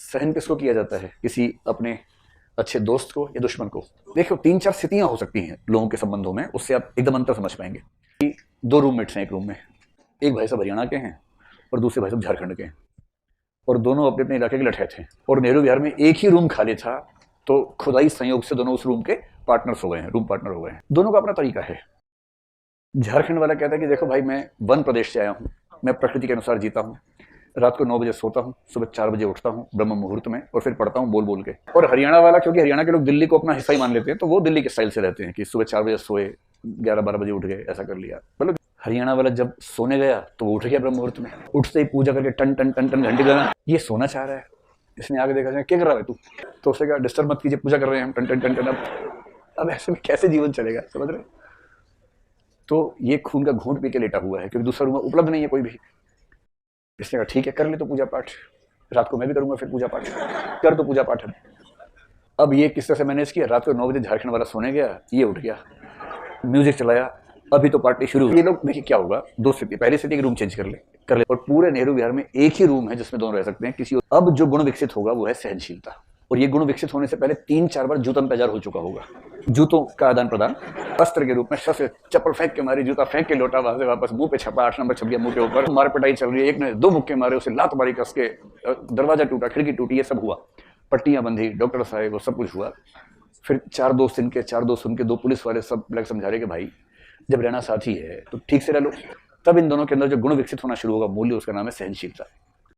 सहन किसको किया जाता है? किसी अपने अच्छे दोस्त को या दुश्मन को? देखो 3-4 स्थितियां हो सकती हैं लोगों के संबंधों में, उससे आप एकदम अंतर समझ पाएंगे कि 2 रूममेट्स हैं एक रूम में, एक भाई साहब हरियाणा के हैं और दूसरे भाई साहब झारखंड के हैं, और दोनों अपने अपने इलाके के लठे थे, और नेहरू विहार में एक ही रूम खाली था, तो खुदाई संयोग से दोनों उस रूम के पार्टनर्स हो गए हैं, रूम पार्टनर हो गए हैं। दोनों का अपना तरीका है। झारखंड वाला कहता है कि देखो भाई, मैं वन प्रदेश से आया हूँ, मैं प्रकृति के अनुसार जीता हूँ, रात को 9 बजे सोता हूँ, सुबह 4 बजे उठता हूँ ब्रह्म मुहूर्त में, और फिर पढ़ता हूँ बोल बोल के। और हरियाणा वाला, क्योंकि हरियाणा के लोग दिल्ली को अपना हिस्सा ही मान लेते हैं, तो वो दिल्ली के स्टाइल से रहते हैं कि सुबह 4 बजे सोए, 11-12 बजे उठ गए, ऐसा कर लिया। मतलब हरियाणा वाला जब सोने गया तो वो उठ गया ब्रह्म मुहूर्त में, उठते ही पूजा करके टन टन टन टन घंटे गाना। ये सोना चाह रहा है, इसने आगे देखा, क्या कर रहा है तू? तो उसने कहा डिस्टर्ब मत कीजिए, पूजा कर रहे हैं हम, टन टन टन टन। अब ऐसे में कैसे जीवन चलेगा, समझ रहे? तो ये खून का घूंट पी के लेटा हुआ है, क्योंकि दूसरा रूम उपलब्ध नहीं है कोई भी। इसने कहा ठीक है, कर ले तो पूजा पाठ, रात को मैं भी करूंगा फिर पूजा पाठ, कर तो पूजा पाठ है। अब ये किस तरह से मैनेज किया? रात को 9 बजे झारखंड वाला सोने गया, ये उठ गया, म्यूजिक चलाया, अभी तो पार्टी शुरू। ये लोग देखिए क्या होगा, 2 स्थिति, पहली स्थिति रूम चेंज कर ले, और पूरे नेहरू विहार में एक ही रूम है जिसमें दोनों रह सकते हैं किसी। अब जो गुण विकसित होगा वो है सहनशीलता, और ये गुण विकसित होने से पहले 3-4 बार जूतन पैजार हो चुका होगा। जूतों का आदान प्रदान अस्त्र के रूप में, शस्त्र, चप्पल फेंक के मारी, जूता फेंक के लौटा, वहां से वापस मुंह पे छपा, 8 नंबर छप गया मुंह के ऊपर, मार पिटाई चल रही है, एक ने 2 मुक्के मारे, उसे लात मारी कस के, दरवाजा टूटा, खिड़की टूटी, ये सब हुआ, पट्टियां बंधी, डॉक्टर साहब, वो सब कुछ हुआ। फिर 4 दोस्त इनके, 4 दोस्त उनके, 2 पुलिस वाले, सब लग समझा रहे कि भाई जब रहना साथी है तो ठीक से रह लो। तब इन दोनों के अंदर जो गुण विकसित होना शुरू होगा, मूल्य, उसका नाम है सहनशीलता।